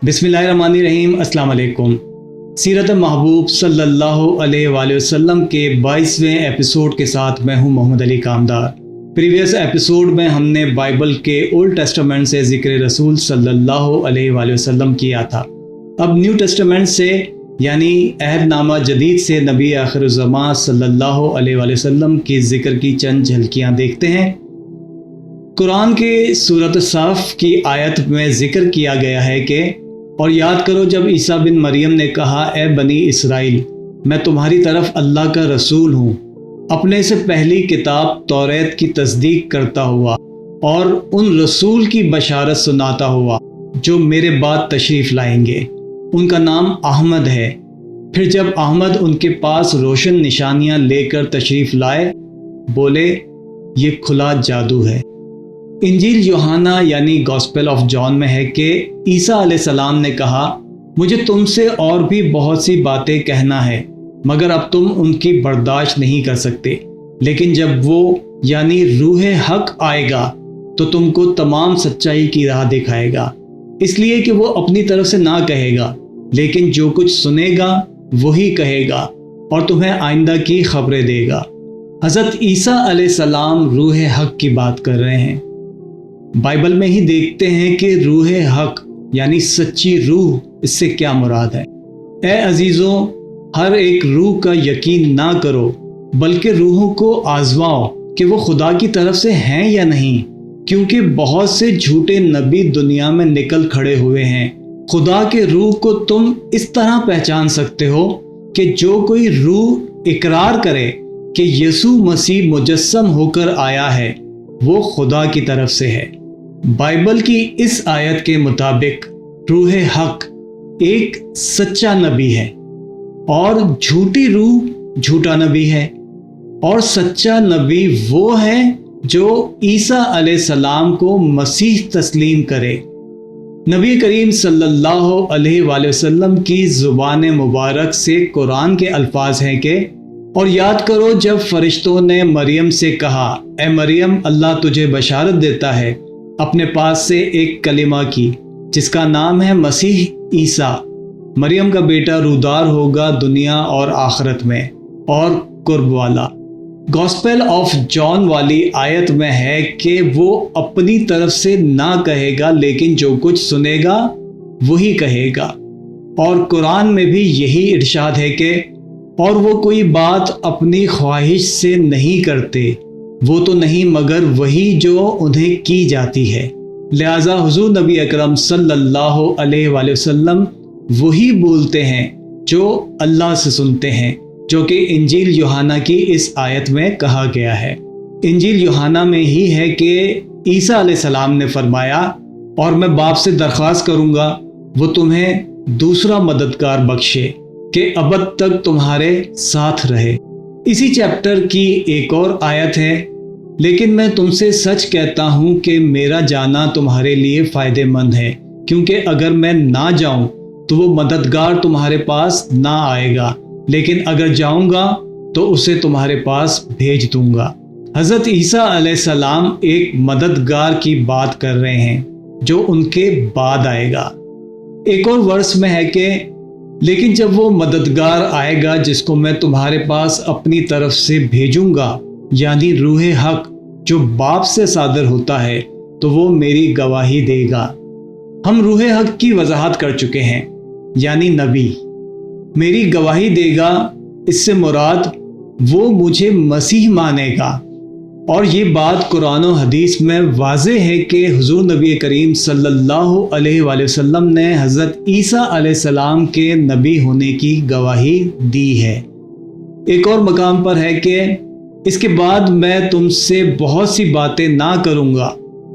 بسم اللہ الرحمن الرحیم۔ السلام علیکم۔ سیرت محبوب صلی اللہ علیہ وآلہ وسلم کے 22ویں ایپیسوڈ کے ساتھ میں ہوں محمد علی کامدار۔ پریویس ایپیسوڈ میں ہم نے بائبل کے اولڈ ٹیسٹامنٹ سے ذکر رسول صلی اللہ علیہ وآلہ وسلم کیا تھا۔ اب نیو ٹیسٹامنٹ سے یعنی عہد نامہ جدید سے نبی آخر الزماں صلی اللہ علیہ وآلہ وسلم کی ذکر کی چند جھلکیاں دیکھتے ہیں۔ قرآن کے سورۃ صف کی آیت میں ذکر کیا گیا ہے کہ اور یاد کرو جب عیسیٰ بن مریم نے کہا اے بنی اسرائیل میں تمہاری طرف اللہ کا رسول ہوں، اپنے سے پہلی کتاب توریت کی تصدیق کرتا ہوا اور ان رسول کی بشارت سناتا ہوا جو میرے بعد تشریف لائیں گے، ان کا نام احمد ہے۔ پھر جب احمد ان کے پاس روشن نشانیاں لے کر تشریف لائے بولے یہ کھلا جادو ہے۔ انجیل یوحنا یعنی گاسپل آف جان میں ہے کہ عیسیٰ علیہ السلام نے کہا مجھے تم سے اور بھی بہت سی باتیں کہنا ہے مگر اب تم ان کی برداشت نہیں کر سکتے، لیکن جب وہ یعنی روح حق آئے گا تو تم کو تمام سچائی کی راہ دکھائے گا، اس لیے کہ وہ اپنی طرف سے نہ کہے گا لیکن جو کچھ سنے گا وہی کہے گا اور تمہیں آئندہ کی خبریں دے گا۔ حضرت عیسیٰ علیہ السلام روح حق کی بات کر رہے ہیں۔ بائبل میں ہی دیکھتے ہیں کہ روح حق یعنی سچی روح، اس سے کیا مراد ہے؟ اے عزیزوں، ہر ایک روح کا یقین نہ کرو بلکہ روحوں کو آزماؤ کہ وہ خدا کی طرف سے ہیں یا نہیں، کیونکہ بہت سے جھوٹے نبی دنیا میں نکل کھڑے ہوئے ہیں۔ خدا کے روح کو تم اس طرح پہچان سکتے ہو کہ جو کوئی روح اقرار کرے کہ یسوع مسیح مجسم ہو کر آیا ہے وہ خدا کی طرف سے ہے۔ بائبل کی اس آیت کے مطابق روح حق ایک سچا نبی ہے اور جھوٹی روح جھوٹا نبی ہے، اور سچا نبی وہ ہے جو عیسیٰ علیہ السلام کو مسیح تسلیم کرے۔ نبی کریم صلی اللہ علیہ وآلہ وسلم کی زبان مبارک سے قرآن کے الفاظ ہیں کہ اور یاد کرو جب فرشتوں نے مریم سے کہا اے مریم اللہ تجھے بشارت دیتا ہے اپنے پاس سے ایک کلمہ کی جس کا نام ہے مسیح عیسیٰ، مریم کا بیٹا رودار ہوگا دنیا اور آخرت میں اور قرب والا۔ گاسپل آف جان والی آیت میں ہے کہ وہ اپنی طرف سے نہ کہے گا لیکن جو کچھ سنے گا وہی کہے گا، اور قرآن میں بھی یہی ارشاد ہے کہ اور وہ کوئی بات اپنی خواہش سے نہیں کرتے، وہ تو نہیں مگر وہی جو انہیں کی جاتی ہے۔ لہٰذا حضور نبی اکرم صلی اللہ علیہ وآلہ وسلم وہی بولتے ہیں جو اللہ سے سنتے ہیں، جو کہ انجیل یوحنا کی اس آیت میں کہا گیا ہے۔ انجیل یوحنا میں ہی ہے کہ عیسیٰ علیہ السلام نے فرمایا اور میں باپ سے درخواست کروں گا وہ تمہیں دوسرا مددگار بخشے کہ ابد تک تمہارے ساتھ رہے۔ اسی چیپٹر کی ایک اور آیت ہے لیکن میں تم سے سچ کہتا ہوں کہ میرا جانا تمہارے لیے فائدہ مند ہے، کیونکہ اگر میں نہ جاؤں تو وہ مددگار تمہارے پاس نہ آئے گا، لیکن اگر جاؤں گا تو اسے تمہارے پاس بھیج دوں گا۔ حضرت عیسیٰ علیہ السلام ایک مددگار کی بات کر رہے ہیں جو ان کے بعد آئے گا۔ ایک اور ورس میں ہے کہ لیکن جب وہ مددگار آئے گا جس کو میں تمہارے پاس اپنی طرف سے بھیجوں گا یعنی روح حق جو باپ سے صادر ہوتا ہے تو وہ میری گواہی دے گا۔ ہم روح حق کی وضاحت کر چکے ہیں یعنی نبی میری گواہی دے گا، اس سے مراد وہ مجھے مسیح مانے گا، اور یہ بات قرآن و حدیث میں واضح ہے کہ حضور نبی کریم صلی اللہ علیہ وآلہ وسلم نے حضرت عیسیٰ علیہ السلام کے نبی ہونے کی گواہی دی ہے۔ ایک اور مقام پر ہے کہ اس کے بعد میں تم سے بہت سی باتیں نہ کروں گا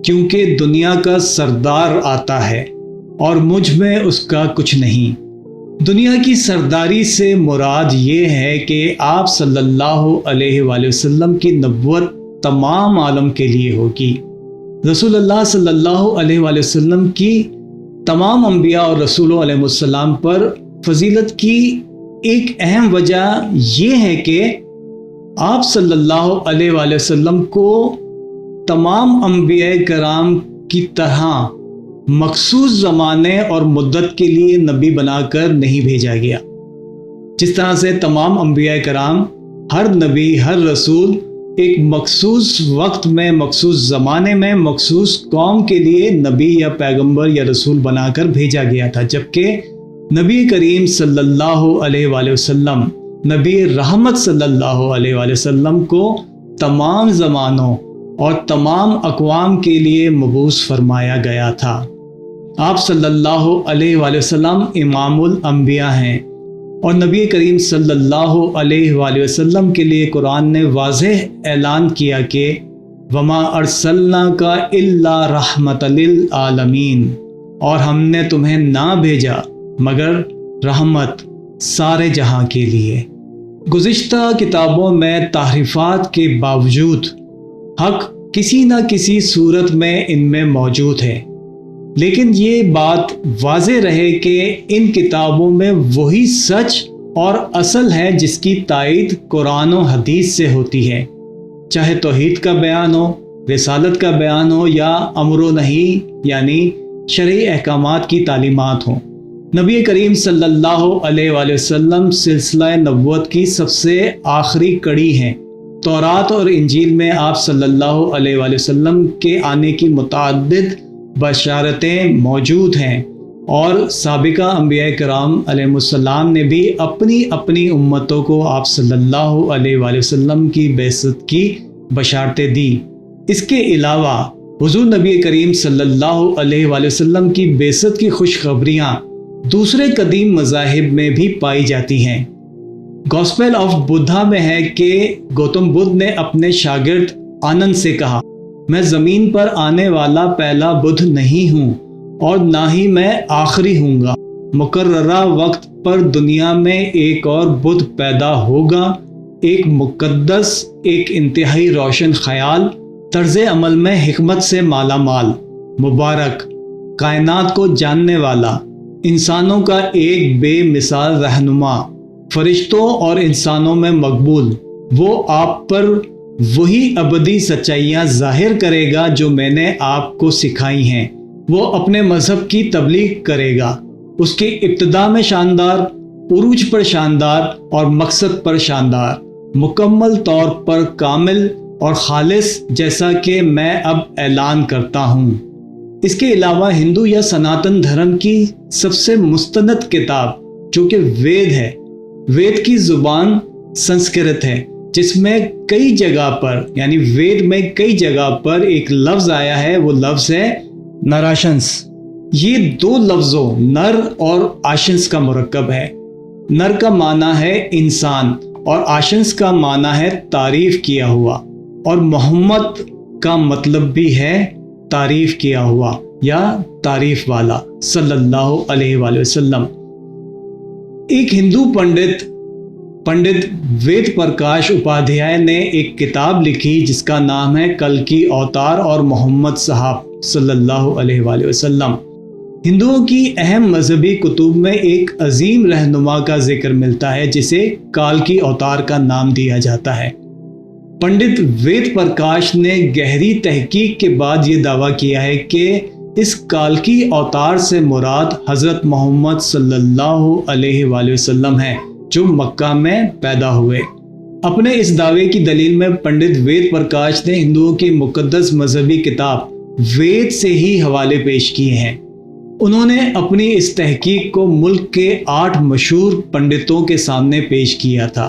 کیونکہ دنیا کا سردار آتا ہے اور مجھ میں اس کا کچھ نہیں۔ دنیا کی سرداری سے مراد یہ ہے کہ آپ صلی اللہ علیہ وآلہ وسلم کی نبوت تمام عالم کے لیے ہوگی۔ رسول اللہ صلی اللہ علیہ وآلہ وسلم کی تمام انبیاء اور رسولوں علیہ السلام پر فضیلت کی ایک اہم وجہ یہ ہے کہ آپ صلی اللہ علیہ وآلہ وسلم کو تمام انبیاء کرام کی طرح مخصوص زمانے اور مدت کے لیے نبی بنا کر نہیں بھیجا گیا۔ جس طرح سے تمام انبیاء کرام، ہر نبی، ہر رسول ایک مخصوص وقت میں، مخصوص زمانے میں، مخصوص قوم کے لیے نبی یا پیغمبر یا رسول بنا کر بھیجا گیا تھا، جبکہ نبی کریم صلی اللہ علیہ وآلہ وسلم، نبی رحمت صلی اللہ علیہ وآلہ وسلم کو تمام زمانوں اور تمام اقوام کے لیے مبعوث فرمایا گیا تھا۔ آپ صلی اللہ علیہ وآلہ وسلم امام الانبیاء ہیں، اور نبی کریم صلی اللہ علیہ وآلہ وسلم کے لیے قرآن نے واضح اعلان کیا کہ وَمَا أَرْسَلْنَاكَ إِلَّا رَحْمَةً لِلْعَالَمِينَ، اور ہم نے تمہیں نہ بھیجا مگر رحمت سارے جہاں کے لیے۔ گزشتہ کتابوں میں تحریفات کے باوجود حق کسی نہ کسی صورت میں ان میں موجود ہے، لیکن یہ بات واضح رہے کہ ان کتابوں میں وہی سچ اور اصل ہے جس کی تائید قرآن و حدیث سے ہوتی ہے، چاہے توحید کا بیان ہو، رسالت کا بیان ہو، یا امر و نہی یعنی شرعی احکامات کی تعلیمات ہوں۔ نبی کریم صلی اللہ علیہ وآلہ وسلم سلسلہ نبوت کی سب سے آخری کڑی ہیں۔ تورات اور انجیل میں آپ صلی اللہ علیہ وآلہ وسلم کے آنے کی متعدد بشارتیں موجود ہیں، اور سابقہ انبیاء کرام علیہ السلام نے بھی اپنی اپنی امتوں کو آپ صلی اللہ علیہ وآلہ وسلم کی بعثت کی بشارتیں دی۔ اس کے علاوہ حضور نبی کریم صلی اللہ علیہ وآلہ وسلم کی بعثت کی خوشخبریاں دوسرے قدیم مذاہب میں بھی پائی جاتی ہیں۔ گوسپل آف بدھا میں ہے کہ گوتم بدھ نے اپنے شاگرد آنند سے کہا، میں زمین پر آنے والا پہلا بدھ نہیں ہوں اور نہ ہی میں آخری ہوں گا۔ مقررہ وقت پر دنیا میں ایک اور بدھ پیدا ہوگا، ایک مقدس، ایک انتہائی روشن خیال، طرز عمل میں حکمت سے مالا مال، مبارک، کائنات کو جاننے والا، انسانوں کا ایک بے مثال رہنما، فرشتوں اور انسانوں میں مقبول۔ وہ آپ پر وہی ابدی سچائیاں ظاہر کرے گا جو میں نے آپ کو سکھائی ہیں۔ وہ اپنے مذہب کی تبلیغ کرے گا، اس کی ابتدا میں شاندار، عروج پر شاندار اور مقصد پر شاندار، مکمل طور پر کامل اور خالص، جیسا کہ میں اب اعلان کرتا ہوں۔ اس کے علاوہ ہندو یا سناتن دھرم کی سب سے مستند کتاب جو کہ وید ہے، وید کی زبان سنسکرت ہے، جس میں کئی جگہ پر یعنی وید میں کئی جگہ پر ایک لفظ آیا ہے، وہ لفظ ہے نراشنس۔ یہ دو لفظوں نر اور آشنس کا مرکب ہے۔ نر کا معنی ہے انسان اور آشنس کا معنی ہے تعریف کیا ہوا، اور محمد کا مطلب بھی ہے تعریف کیا ہوا یا تعریف والا صلی اللہ علیہ وآلہ وسلم۔ ایک ہندو پنڈت وید پرکاش اپادھیائے نے ایک کتاب لکھی جس کا نام ہے کلکی اوتار اور محمد صاحب صلی اللہ علیہ وآلہ وسلم۔ ہندوؤں کی اہم مذہبی کتب میں ایک عظیم رہنما کا ذکر ملتا ہے جسے کالکی اوتار کا نام دیا جاتا ہے۔ پنڈت وید پرکاش نے گہری تحقیق کے بعد یہ دعویٰ کیا ہے کہ اس کالکی اوتار سے مراد حضرت محمد صلی اللہ علیہ وآلہ وسلم ہے جو مکہ میں پیدا ہوئے۔ اپنے اس دعوے کی دلیل میں پنڈت وید پرکاش نے ہندوؤں کی مقدس مذہبی کتاب وید سے ہی حوالے پیش کیے ہیں۔ انہوں نے اپنی اس تحقیق کو ملک کے 8 مشہور پنڈتوں کے سامنے پیش کیا تھا۔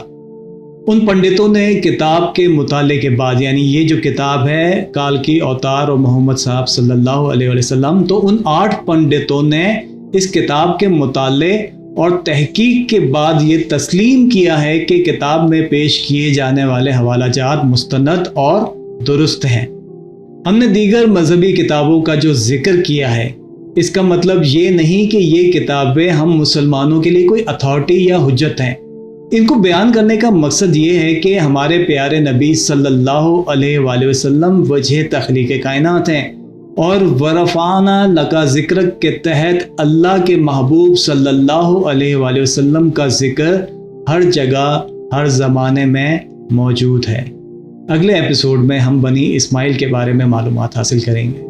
ان پنڈتوں نے کتاب کے مطالعے کے بعد، یعنی یہ جو کتاب ہے کالکی اوتار اور محمد صاحب صلی اللہ علیہ وسلم، تو ان 8 پنڈتوں نے اس کتاب کے مطالعے اور تحقیق کے بعد یہ تسلیم کیا ہے کہ کتاب میں پیش کیے جانے والے حوالہ جات مستند اور درست ہیں۔ ہم نے دیگر مذہبی کتابوں کا جو ذکر کیا ہے، اس کا مطلب یہ نہیں کہ یہ کتابیں ہم مسلمانوں کے لیے کوئی اتھارٹی یا حجت ہیں۔ ان کو بیان کرنے کا مقصد یہ ہے کہ ہمارے پیارے نبی صلی اللہ علیہ وآلہ وسلم وجہ تخلیق کائنات ہیں، اور ورفعنا لکا ذکرک کے تحت اللہ کے محبوب صلی اللہ علیہ وآلہ وسلم کا ذکر ہر جگہ ہر زمانے میں موجود ہے۔ اگلے ایپیسوڈ میں ہم بنی اسماعیل کے بارے میں معلومات حاصل کریں گے۔